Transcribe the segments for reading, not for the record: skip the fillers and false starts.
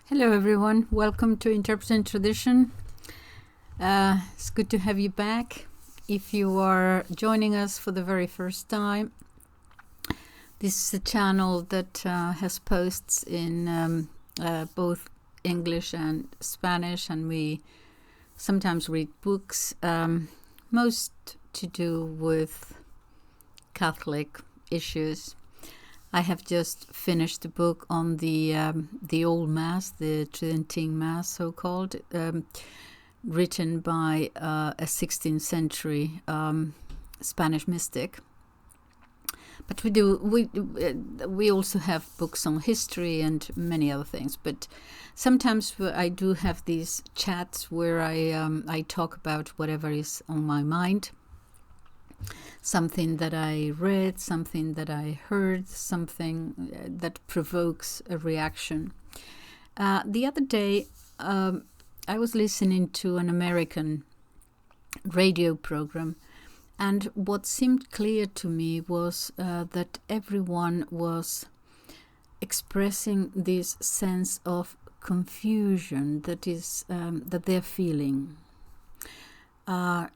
Hello everyone, welcome to Interpreting Tradition. It's good to have you back. If you are joining us for the very first time, this is a channel that has posts in both English and Spanish, and we sometimes read books, most to do with Catholic issues. I have just finished a book on the Old Mass, the Tridentine Mass, so-called, written by a 16th century Spanish mystic. But we also have books on history and many other things. But sometimes I do have these chats where I talk about whatever is on my mind. Something that I read, something that I heard, something that provokes a reaction. The other day, I was listening to an American radio program, and what seemed clear to me was that everyone was expressing this sense of confusion that they're feeling.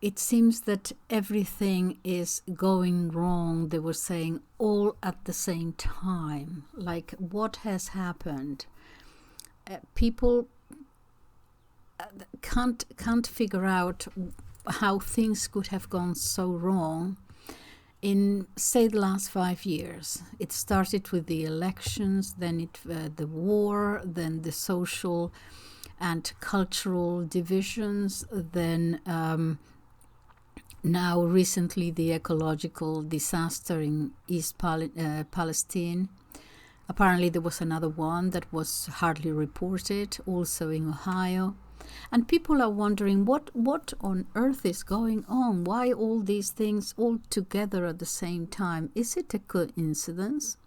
It seems that everything is going wrong, they were saying, all at the same time. Like, what has happened? People can't figure out how things could have gone so wrong in, say, the last 5 years. It started with the elections, then the war, then the social and cultural divisions, then now recently the ecological disaster in East Palestine. Apparently there was another one that was hardly reported, also in Ohio. And people are wondering what on earth is going on? Why all these things all together at the same time? Is it a coincidence?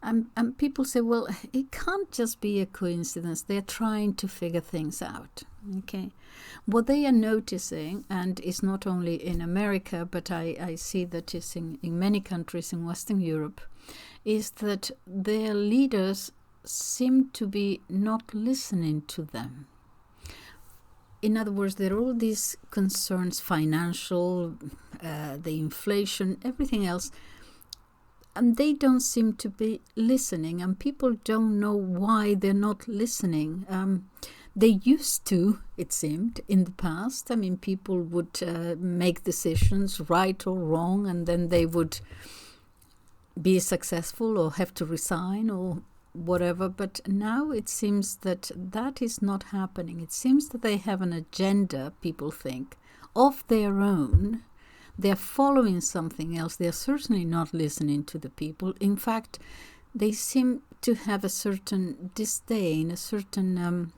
And people say, well, it can't just be a coincidence. They're trying to figure things out. Okay, what they are noticing, and it's not only in America, but I see that it's in many countries in Western Europe, is that their leaders seem to be not listening to them. In other words, there are all these concerns, financial, the inflation, everything else, and they don't seem to be listening, and people don't know why they're not listening. They used to, it seemed, in the past. I mean, people would make decisions, right or wrong, and then they would be successful or have to resign or whatever. But now it seems that is not happening. It seems that they have an agenda, people think, of their own. They're following something else. They're certainly not listening to the people. In fact, they seem to have a certain disdain, a certain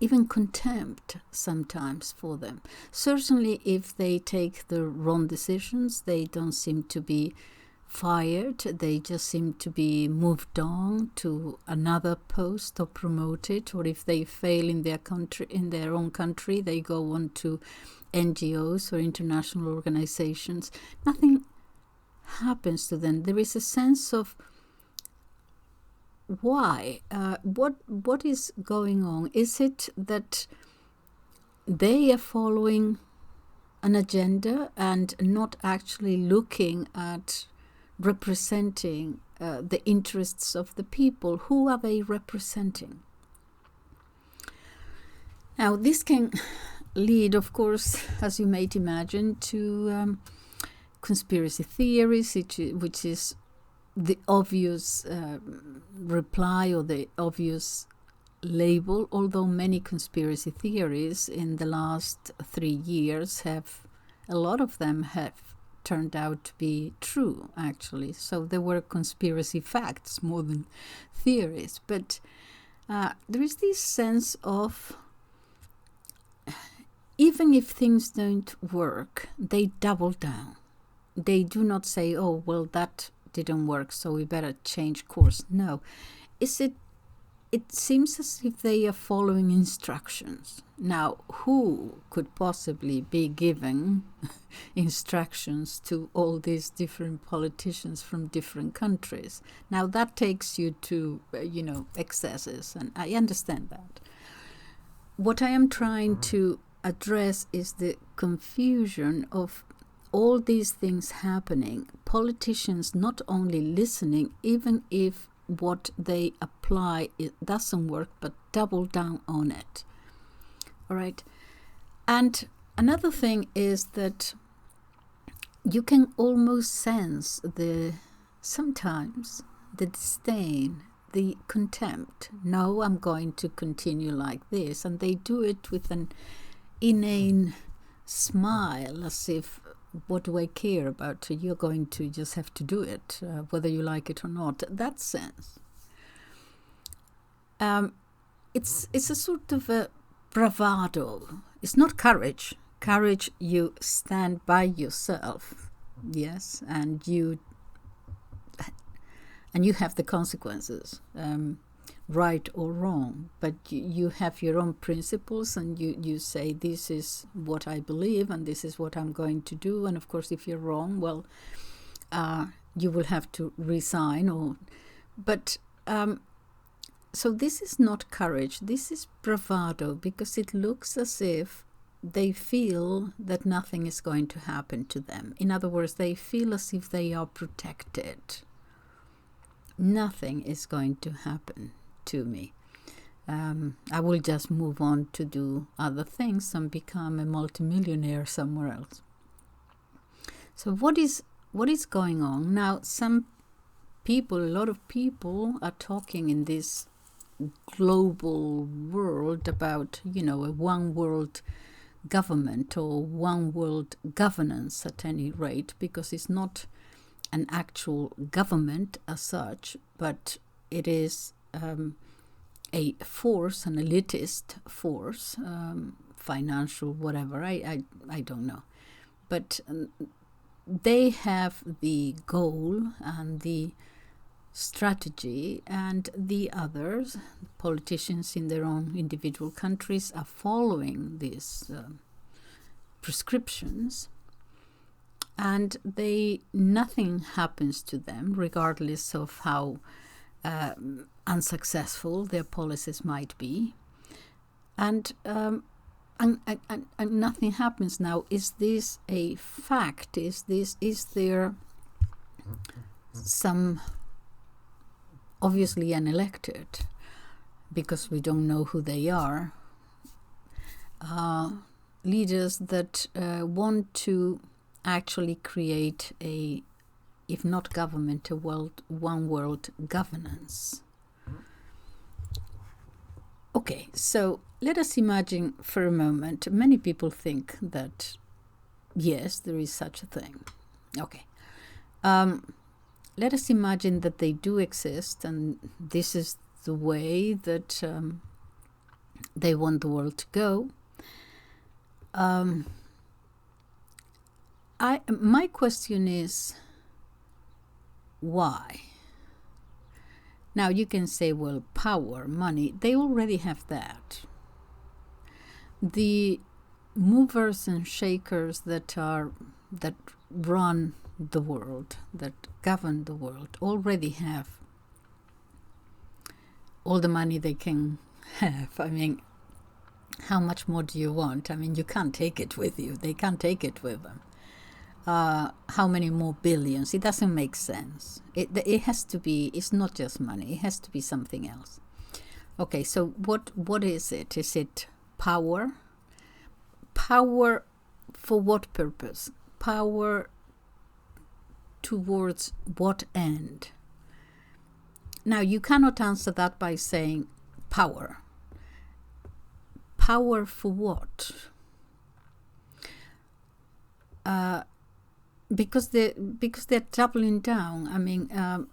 even contempt sometimes for them. Certainly if they take the wrong decisions, they don't seem to be fired. They just seem to be moved on to another post or promoted. Or if they fail in their country, in their own country, they go on to NGOs or international organizations. Nothing happens to them. There is a sense of why? What is going on? Is it that they are following an agenda and not actually looking at representing the interests of the people? Who are they representing? Now, this can lead, of course, as you might imagine, to conspiracy theories, which is the obvious reply or the obvious label, although many conspiracy theories in the last 3 years a lot of them have turned out to be true, actually. So there were conspiracy facts more than theories. But there is this sense of, even if things don't work, they double down. They do not say, oh, well, that didn't work, so we better change course. No. Is it it seems as if they are following instructions. Now, who could possibly be giving instructions to all these different politicians from different countries? Now, that takes you to, excesses, and I understand that. What I am trying to address is the confusion of all these things happening. Politicians not only listening, even if what they apply it doesn't work, but double down on it. All right. And another thing is that you can almost sense sometimes the disdain, the contempt. No, I'm going to continue like this. And they do it with an inane smile, as if, what do I care about? You're going to just have to do it, whether you like it or not. That sense. It's a sort of a bravado. It's not courage. Courage, you stand by yourself, yes, and you have the consequences, right or wrong. But you have your own principles, and you say, this is what I believe, and this is what I'm going to do. And of course, if you're wrong, well, you will have to resign. So this is not courage. This is bravado, because it looks as if they feel that nothing is going to happen to them. In other words, they feel as if they are protected. Nothing is going to happen to me. I will just move on to do other things and become a multimillionaire somewhere else. So what is going on now? A lot of people are talking in this global world about, a one world government or one world governance at any rate, because it's not an actual government as such, but it is a force, an elitist force, financial, whatever, I don't know. But they have the goal and the strategy, and the others, politicians in their own individual countries, are following these prescriptions, and nothing happens to them, regardless of how unsuccessful their policies might be, and nothing happens. Now, is this a fact? Is there some, obviously unelected, because we don't know who they are, leaders that want to actually create if not government, one world governance? Okay, so let us imagine for a moment, many people think that, yes, there is such a thing. Okay. Let us imagine that they do exist, and this is the way that they want the world to go. My question is, why? Now you can say, well, power, money, they already have that. The movers and shakers that run the world, that govern the world, already have all the money they can have. I mean, how much more do you want? I mean, you can't take it with you. They can't take it with them. How many more billions? It doesn't make sense. It has to be, it's not just money. It has to be something else. Okay, so what is it? Is it power? Power for what purpose? Power towards what end? Now, you cannot answer that by saying power. Power for what? Because they're doubling down. I mean, a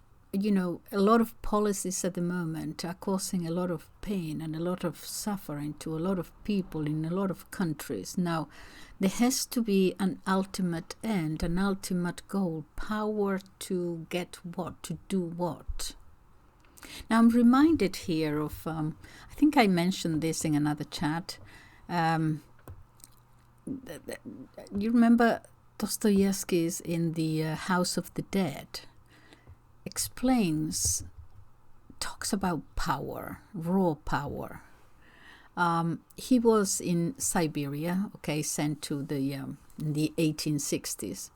lot of policies at the moment are causing a lot of pain and a lot of suffering to a lot of people in a lot of countries. Now, there has to be an ultimate end, an ultimate goal. Power to get what? To do what? Now I'm reminded here of, I think I mentioned this in another chat. You remember Dostoevsky's in the House of the Dead talks about power, raw power. He was in Siberia, sent to in the 1860s,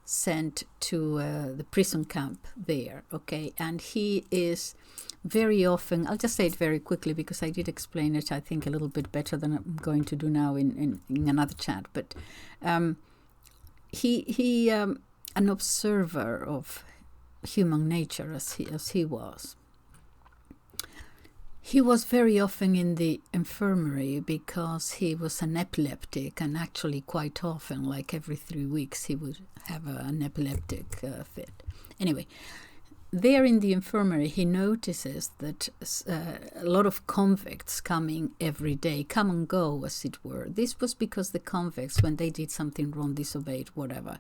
sent to the prison camp there, and he is very often, I'll just say it very quickly because I did explain it, I think, a little bit better than I'm going to do now in another chat, but he an observer of human nature as he was. He was very often in the infirmary because he was an epileptic, and actually quite often, like every 3 weeks, he would have an epileptic fit. Anyway, there in the infirmary, he notices that a lot of convicts coming every day, come and go, as it were. This was because the convicts, when they did something wrong, disobeyed, whatever,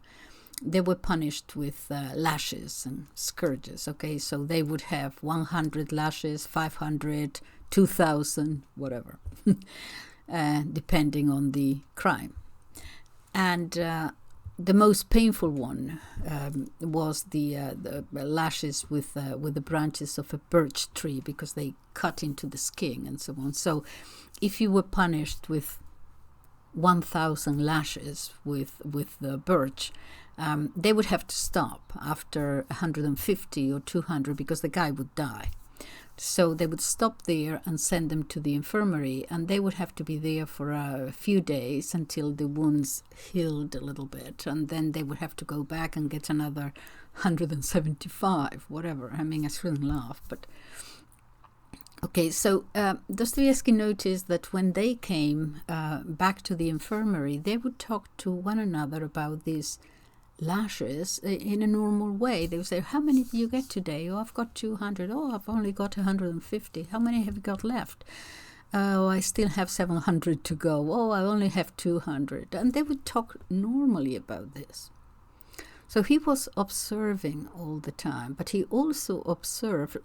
they were punished with lashes and scourges, so they would have 100 lashes, 500, 2,000, whatever, depending on the crime. And the most painful one was the lashes with the branches of a birch tree, because they cut into the skin and so on. So if you were punished with 1,000 lashes with the birch, they would have to stop after 150 or 200 because the guy would die. So they would stop there and send them to the infirmary, and they would have to be there for a few days until the wounds healed a little bit, and then they would have to go back and get another 175, whatever. I mean, I shouldn't laugh, but so Dostoevsky noticed that when they came back to the infirmary, they would talk to one another about these lashes in a normal way. They would say, how many did you get today? Oh, I've got 200. Oh, I've only got 150. How many have you got left? Oh, I still have 700 to go. Oh, I only have 200. And they would talk normally about this. So he was observing all the time, but he also observed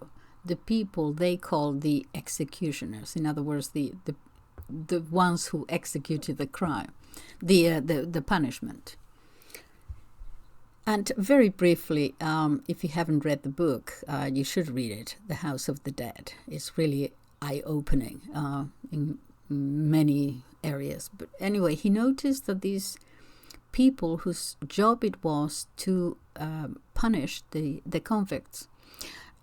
the people they called the executioners. In other words, the ones who executed the crime, the punishment. And very briefly, if you haven't read the book, you should read it, The House of the Dead. It's really eye-opening in many areas. But anyway, he noticed that these people whose job it was to punish the convicts,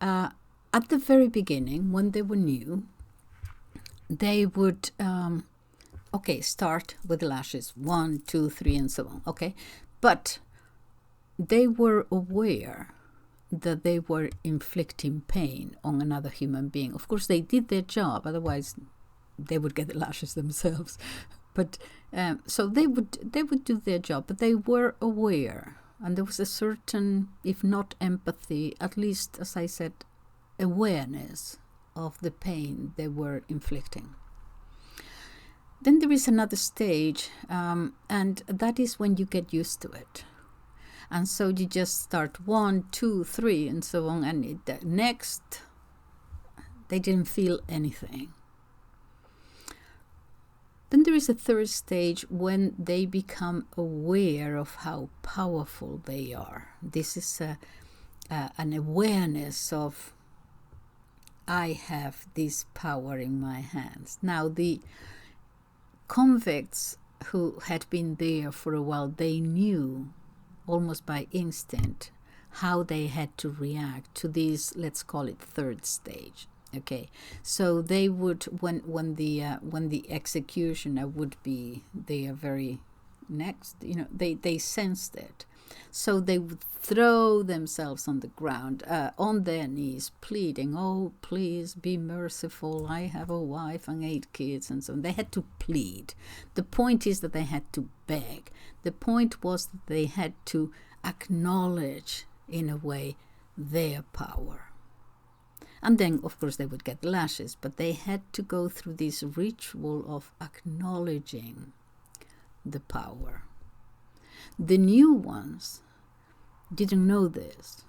at the very beginning, when they were new, they would, start with the lashes, 1, 2, 3, and so on, But they were aware that they were inflicting pain on another human being. Of course, they did their job, otherwise they would get the lashes themselves. But so they would do their job, but they were aware, and there was a certain, if not empathy, at least, as I said, awareness of the pain they were inflicting. Then there is another stage, and that is when you get used to it. And so you just start 1, 2, 3, and so on. And next, they didn't feel anything. Then there is a third stage when they become aware of how powerful they are. This is an awareness of, I have this power in my hands. Now, the convicts who had been there for a while, they knew almost by instinct how they had to react to this, let's call it third stage. So they would, when the executioner would be there very next, they sensed it. So they would throw themselves on the ground, on their knees, pleading, oh, please be merciful, I have a wife and 8 kids, and so on. They had to plead. The point is that they had to beg. The point was that they had to acknowledge, in a way, their power. And then, of course, they would get lashes, but they had to go through this ritual of acknowledging the power. The new ones didn't know this,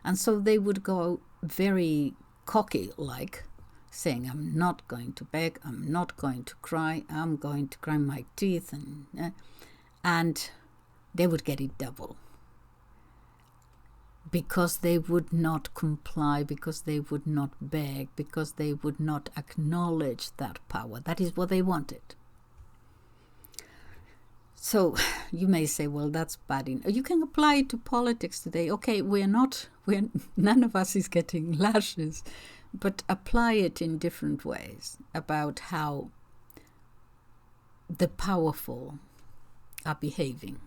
and so they would go very cocky like, saying, I'm not going to beg, I'm not going to cry, I'm going to grind my teeth, and they would get it double. Because they would not comply, because they would not beg, because they would not acknowledge that power. That is what they wanted. So you may say, well, that's bad. You can apply it to politics today. Okay, none of us is getting lashes, but apply it in different ways about how the powerful are behaving.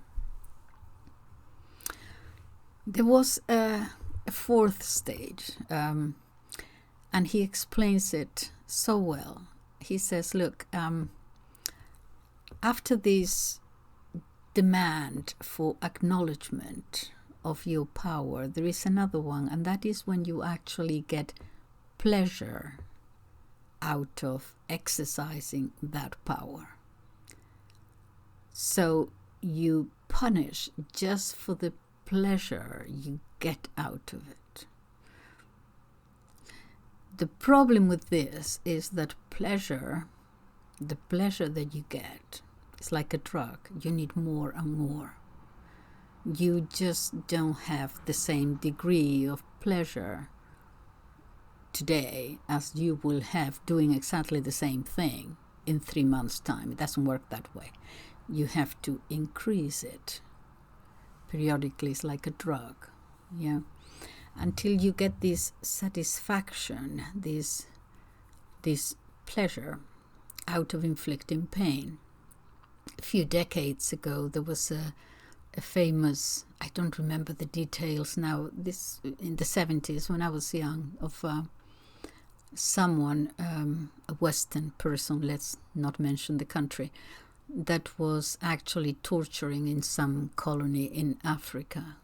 There was a fourth stage, and he explains it so well. He says, look, after this demand for acknowledgement of your power, there is another one, and that is when you actually get pleasure out of exercising that power. So you punish just for the pleasure you get out of it. The problem with this is that the pleasure that you get, is like a drug. You need more and more. You just don't have the same degree of pleasure today as you will have doing exactly the same thing in 3 months' time. It doesn't work that way. You have to increase it periodically. It's like a drug, until you get this satisfaction, this pleasure out of inflicting pain. A few decades ago, there was a famous, I don't remember the details now, this in the 70s when I was young, of someone, a Western person, let's not mention the country, that was actually torturing in some colony in Africa.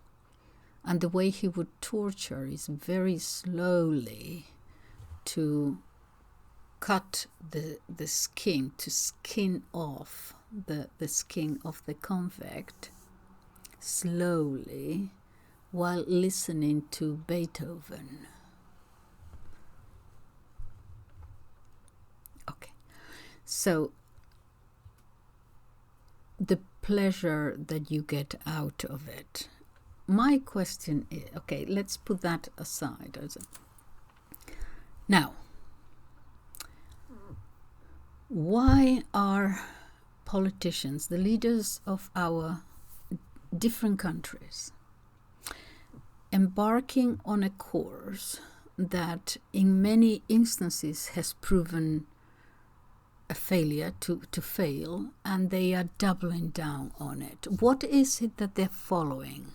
And the way he would torture is very slowly to cut the skin, to skin off the skin of the convict slowly while listening to Beethoven. Okay, so the pleasure that you get out of it. My question is, okay, let's put that aside. Now, why are politicians, the leaders of our different countries, embarking on a course that in many instances has proven a failure to fail, and they are doubling down on it? What is it that they're following?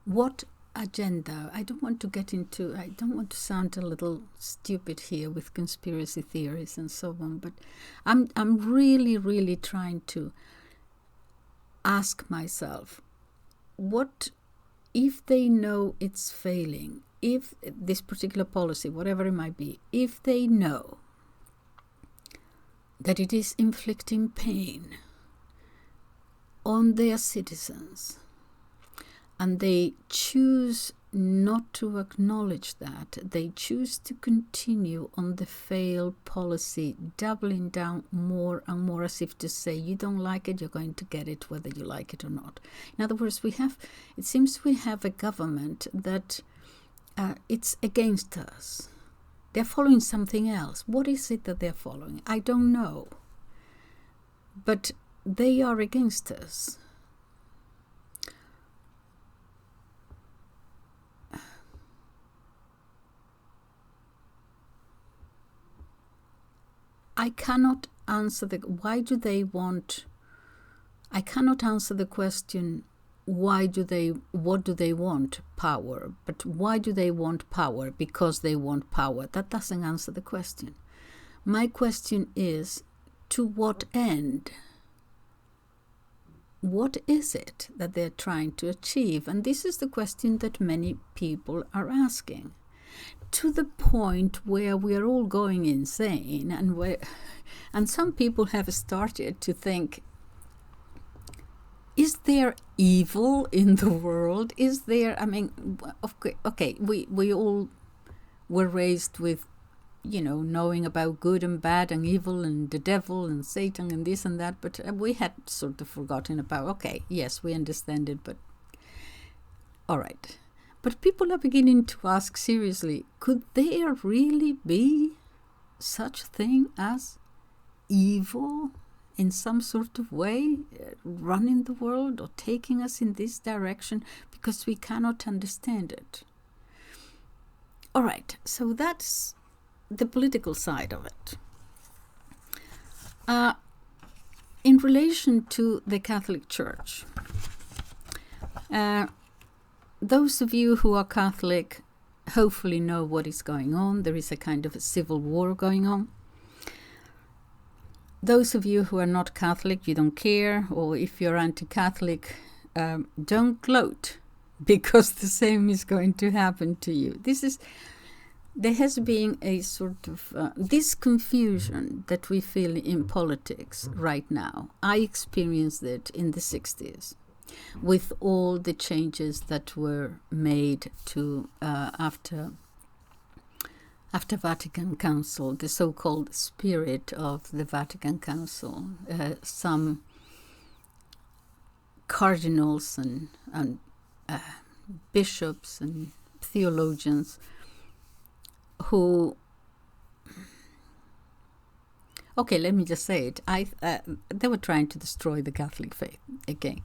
What agenda? I don't want to sound a little stupid here with conspiracy theories and so on, but I'm really, really trying to ask myself, what if they know it's failing, if this particular policy, whatever it might be, if they know that it is inflicting pain on their citizens, and they choose not to acknowledge that, they choose to continue on the failed policy, doubling down more and more, as if to say, you don't like it, you're going to get it whether you like it or not. In other words, it seems we have a government that it's against us. They're following something else. What is it that they're following? I don't know. But they are against us. I cannot answer what do they want power, but why do they want power? Because they want power. That doesn't answer the question. My question is, to what end? What is it that they're trying to achieve? And this is the question that many people are asking, to the point where we are all going insane, and some people have started to think, is there evil in the world? Is there, I mean, okay, we were raised with, knowing about good and bad and evil and the devil and Satan and this and that, but we had sort of forgotten about, okay, yes, we understand it, but all right. But people are beginning to ask seriously, could there really be such a thing as evil in some sort of way running the world or taking us in this direction, because we cannot understand it? All right, so that's the political side of it. In relation to the Catholic Church, those of you who are Catholic hopefully know what is going on. There is a kind of a civil war going on. Those of you who are not Catholic, you don't care, or if you're anti-Catholic, don't gloat, because the same is going to happen to you. There has been a sort of this confusion that we feel in politics right now. I experienced it in the 60s with all the changes that were made to after Vatican Council, the so-called spirit of the Vatican Council. Some cardinals and bishops and theologians who, okay, let me just say it, they were trying to destroy the Catholic faith again,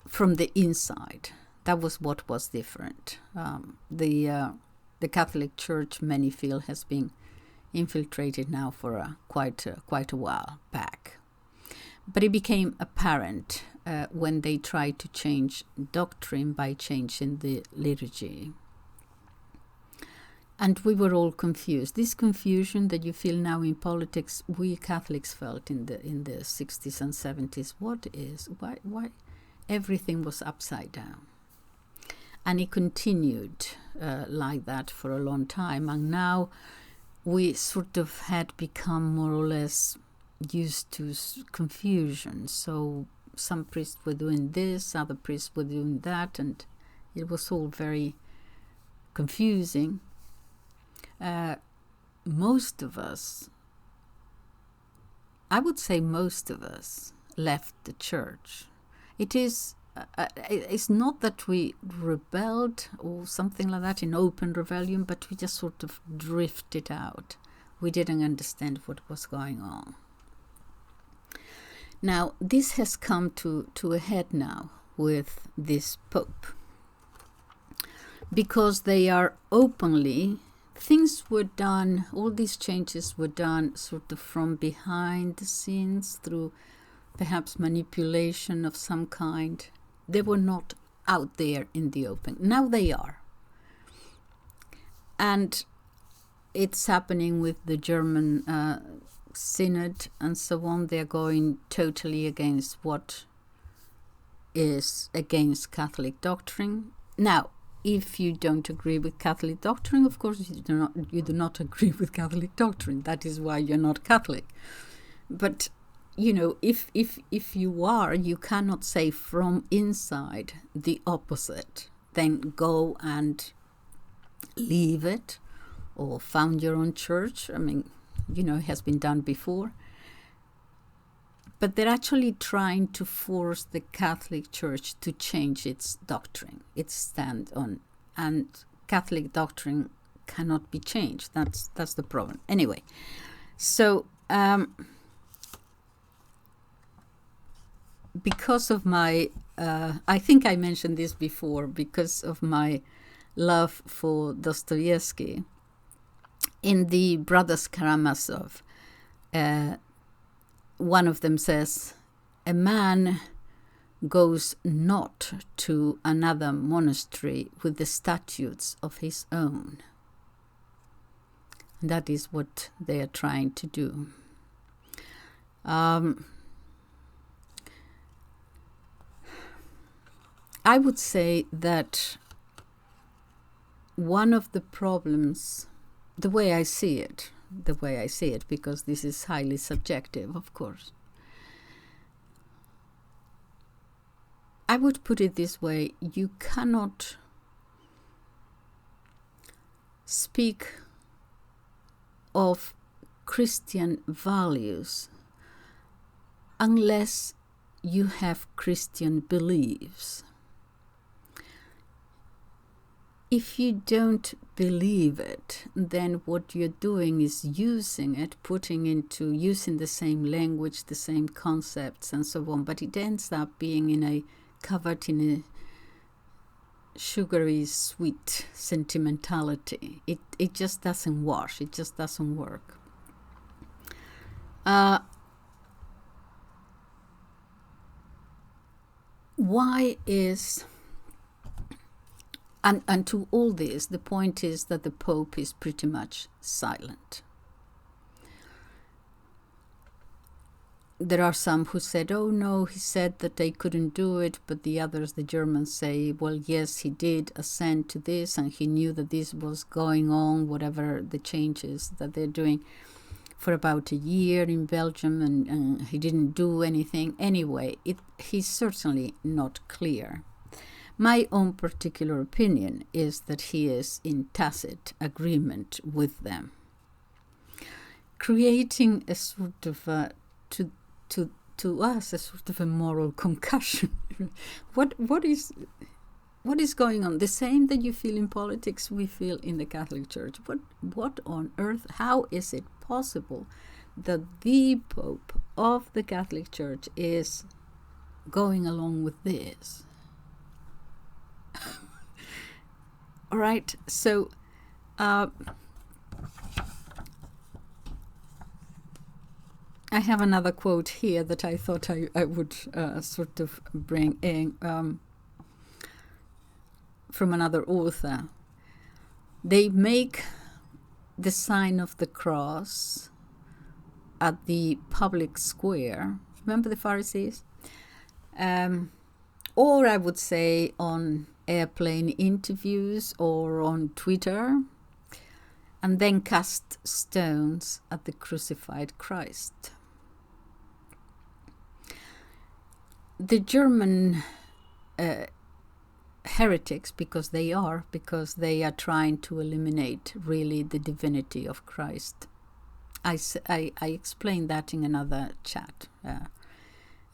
from the inside. That was what was different. The Catholic Church, many feel, has been infiltrated now for quite a while back. But it became apparent when they tried to change doctrine by changing the liturgy. And we were all confused. This confusion that you feel now in politics, we Catholics felt in the 60s and 70s. Why everything was upside down? And it continued like that for a long time. And now we sort of had become more or less used to confusion. So some priests were doing this, other priests were doing that, and it was all very confusing. Most of us, I would say most of us, left the church. It's not that we rebelled or something like that in open rebellion, but we just sort of drifted out. We didn't understand what was going on. Now, this has come to a head now with this Pope, because they are openly, things were done, all these changes were done sort of from behind the scenes through perhaps manipulation of some kind. They were not out there in the open. Now they are. And it's happening with the German synod and so on. They're going totally against what is against Catholic doctrine. Now, if you don't agree with Catholic doctrine, of course you do not agree with Catholic doctrine. That is why you're not Catholic. But if you are, you cannot say from inside the opposite, then go and leave it or found your own church. I mean, it has been done before. But they're actually trying to force the Catholic Church to change its doctrine, its stand on, and Catholic doctrine cannot be changed. That's the problem. Anyway, so because of my, I think I mentioned this before, because of my love for Dostoevsky, in the Brothers Karamazov, one of them says, a man goes not to another monastery with the statutes of his own. And that is what they are trying to do. I would say that one of the problems, the way I see it, because this is highly subjective, of course. I would put it this way: you cannot speak of Christian values unless you have Christian beliefs. If you don't believe it, then what you're doing is using the same language, the same concepts, and so on. But it ends up being covered in a sugary, sweet sentimentality. It just doesn't wash. It just doesn't work. Why is... And to all this, the point is that the Pope is pretty much silent. There are some who said, oh no, he said that they couldn't do it, but the others, the Germans, say, well, yes, he did assent to this, and he knew that this was going on, whatever the changes that they're doing, for about a year in Belgium, and he didn't do anything. Anyway, he's certainly not clear. My own particular opinion is that he is in tacit agreement with them, creating a sort of to us a sort of a moral concussion. What is going on? The same that you feel in politics, we feel in the Catholic Church. What on earth? How is it possible that the Pope of the Catholic Church is going along with this? All right, so I have another quote here that I thought I would sort of bring in from another author. They make the sign of the cross at the public square. Remember the Pharisees? Or I would say on airplane interviews or on Twitter, and then cast stones at the crucified Christ. The German heretics, because they are trying to eliminate really the divinity of Christ. I explained that in another chat.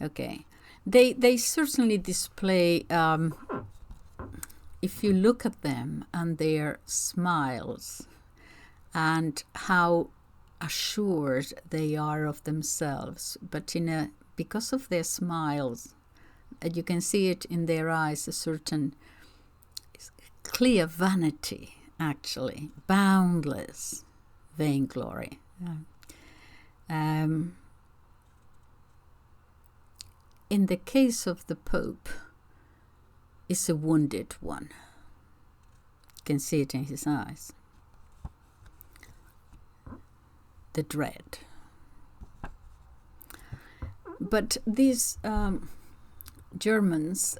Okay. They certainly display, if you look at them and their smiles and how assured they are of themselves, but because of their smiles, you can see it in their eyes, a certain clear vanity, actually, boundless vainglory. In the case of the Pope, is a wounded one. You can see it in his eyes. The dread. But these Germans,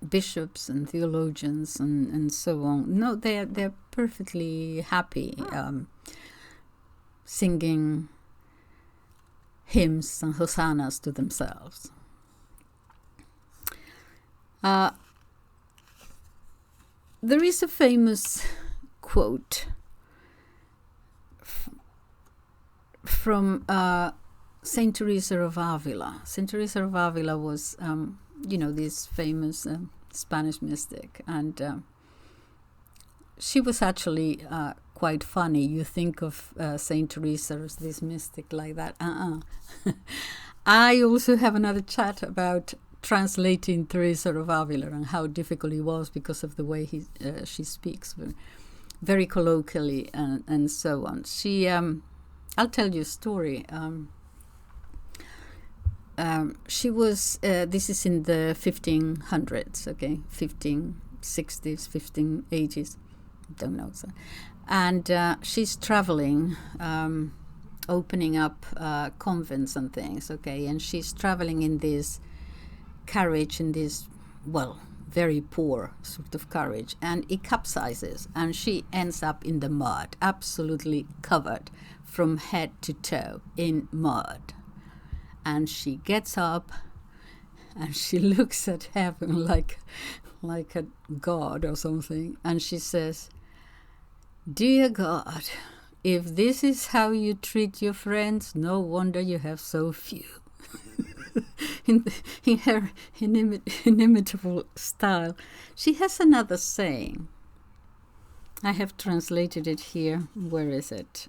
bishops and theologians and so on, no, they're perfectly happy singing hymns and hosannas to themselves. There is a famous quote from Saint Teresa of Avila. Saint Teresa of Avila was, this famous Spanish mystic, and she was actually quite funny. You think of Saint Teresa as this mystic like that. I also have another chat about translating Teresa of Avila and how difficult it was because of the way she speaks, very colloquially and so on. She, I'll tell you a story. She was, this is in the 1500s, okay, 1560s, 1580s, don't know. So. And she's traveling, opening up convents and things, okay, and she's traveling in this carriage, in this, very poor sort of carriage, and it capsizes, and she ends up in the mud, absolutely covered from head to toe in mud. And she gets up and she looks at heaven like like a god or something, and she says, "Dear God, if this is how you treat your friends, no wonder you have so few." in her inimitable style. She has another saying. I have translated it here. Where is it?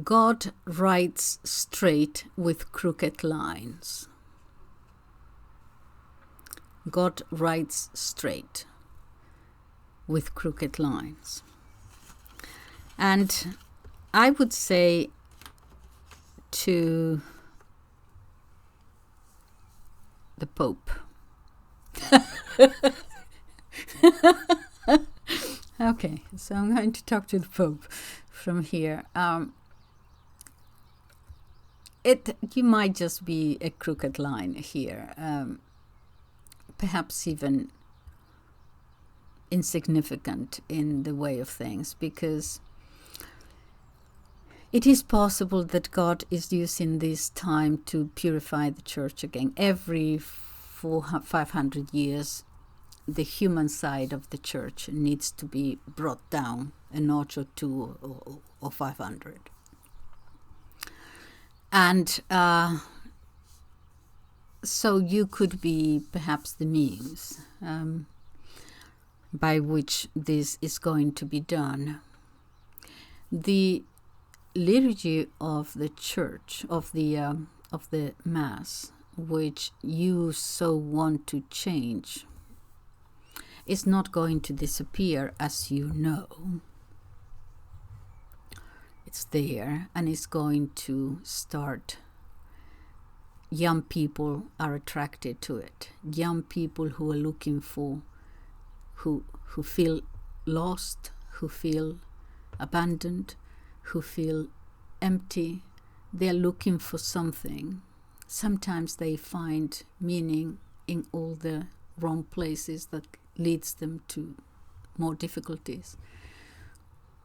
God writes straight with crooked lines. God writes straight with crooked lines. And I would say to the Pope. Okay, so I'm going to talk to the Pope from here. You might just be a crooked line here, perhaps even insignificant in the way of things, because it is possible that God is using this time to purify the church again. Every 500 years, the human side of the church needs to be brought down a notch or two or 500. And so you could be perhaps the means by which this is going to be done. The liturgy of the church, of the Mass, which you so want to change, is not going to disappear, as you know. It's there, and it's going to start. Young people are attracted to it. Young people who are looking for, who feel lost, who feel abandoned, who feel empty. They're looking for something. Sometimes they find meaning in all the wrong places that leads them to more difficulties.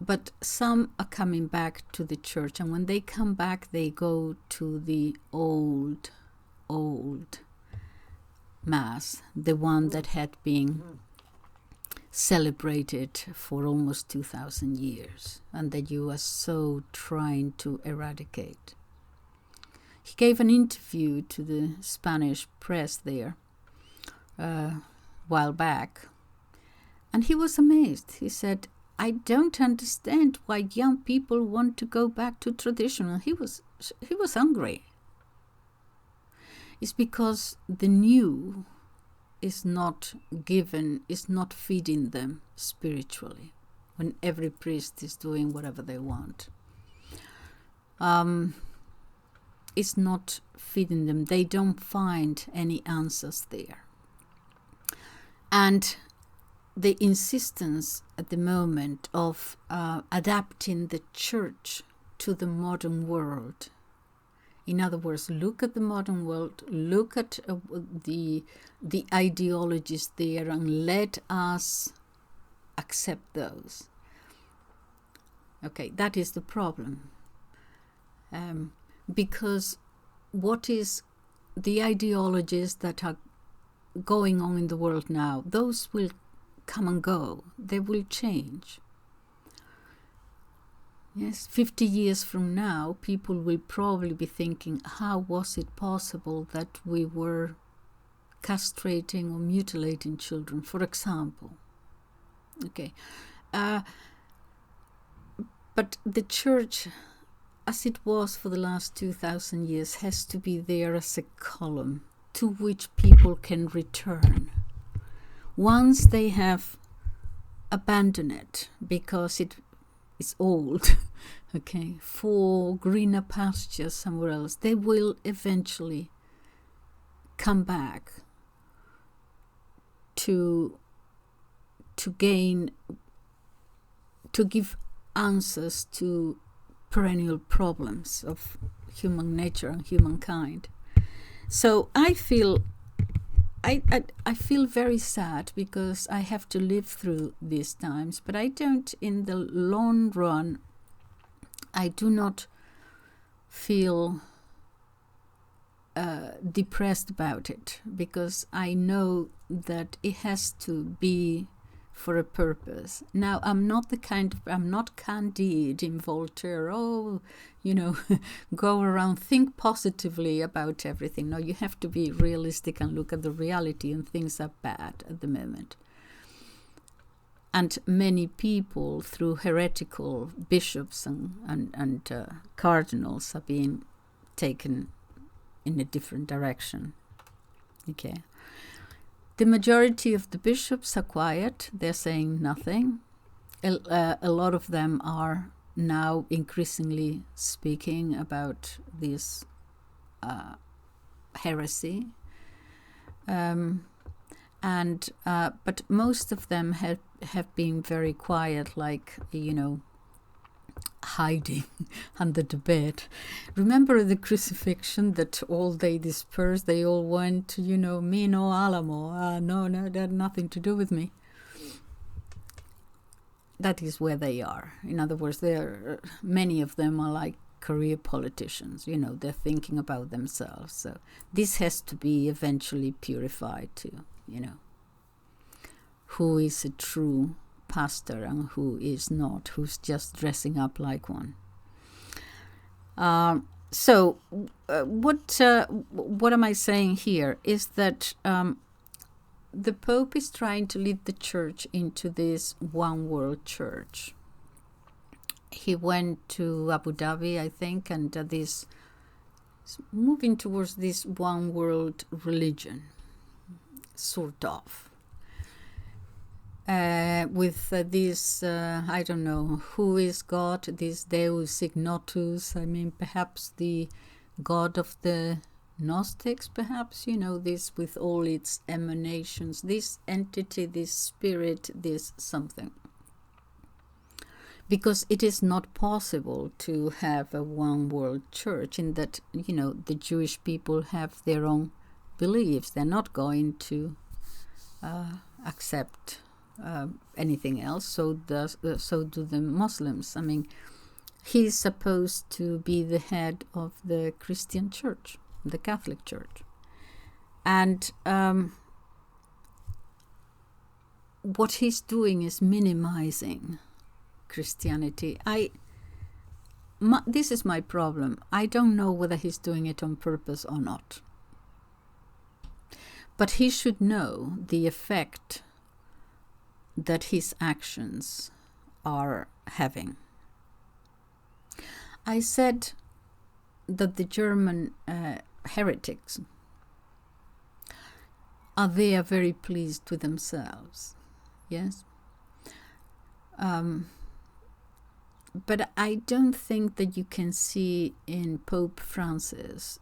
But some are coming back to the church, and when they come back, they go to the old Mass, the one that had been celebrated for almost 2,000 years, and that you are so trying to eradicate. He gave an interview to the Spanish press there a while back, and he was amazed. He said, "I don't understand why young people want to go back to traditional." He was hungry. It's because the new is not given, is not feeding them spiritually, when every priest is doing whatever they want. It's not feeding them. They don't find any answers there. And the insistence at the moment of adapting the church to the modern world. In other words, look at the modern world, look at the ideologies there, and let us accept those. Okay, that is the problem. Because what is the ideologies that are going on in the world now, those will come and go. They will change. Yes, 50 years from now, people will probably be thinking, how was it possible that we were castrating or mutilating children, for example? Okay. But the church, as it was for the last 2,000 years, has to be there as a column to which people can return. Once they have abandoned it because it's old, okay, for greener pastures somewhere else, they will eventually come back to give answers to perennial problems of human nature and humankind. So I feel very sad because I have to live through these times, but I don't, in the long run, I do not feel depressed about it, because I know that it has to be for a purpose. Now, I'm not Candide in Voltaire. Oh, go around, think positively about everything. No, you have to be realistic and look at the reality, and things are bad at the moment. And many people, through heretical bishops and cardinals, are being taken in a different direction. Okay. The majority of the bishops are quiet. They're saying nothing. A lot of them are now increasingly speaking about this heresy. But most of them have been very quiet, like, hiding under the bed. Remember the crucifixion, that all they dispersed, they all went, me no Alamo, no, that had nothing to do with me. That is where they are. In other words, many of them are like career politicians, they're thinking about themselves. So this has to be eventually purified too, who is a true pastor and who is not, who's just dressing up like one. So what am I saying here is that the Pope is trying to lead the church into this one world church. He went to Abu Dhabi, I think, and this moving towards this one world religion, sort of. With this, I don't know, who is God, this Deus Ignotus, perhaps the God of the Gnostics, perhaps, this with all its emanations, this entity, this spirit, this something. Because it is not possible to have a one world church, in that, the Jewish people have their own beliefs. They're not going to accept anything else. So do the Muslims. He's supposed to be the head of the Christian church, the Catholic church, and what he's doing is minimizing Christianity. This is my problem. I don't know whether he's doing it on purpose or not, but he should know the effect that his actions are having. I said that the German heretics are very pleased with themselves, yes? But I don't think that you can see in Pope Francis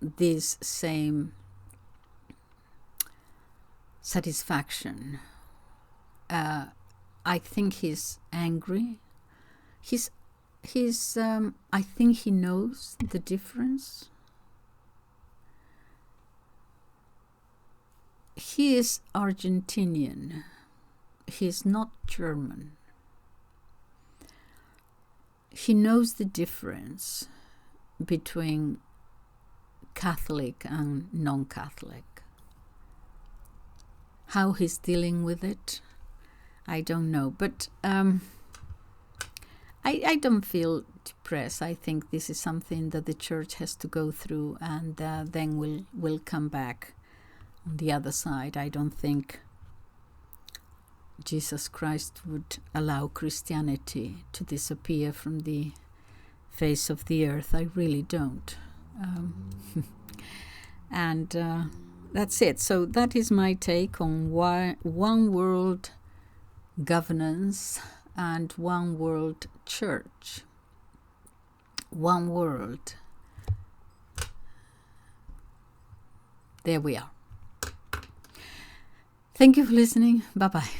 this same satisfaction. I think he's angry. I think he knows the difference. He is Argentinian. He's not German. He knows the difference between Catholic and non-Catholic. How he's dealing with it, I don't know. But I don't feel depressed. I think this is something that the church has to go through, and then we'll come back on the other side. I don't think Jesus Christ would allow Christianity to disappear from the face of the earth. I really don't. And that's it. So that is my take on one world governance and one world church. One world. There we are. Thank you for listening. Bye-bye.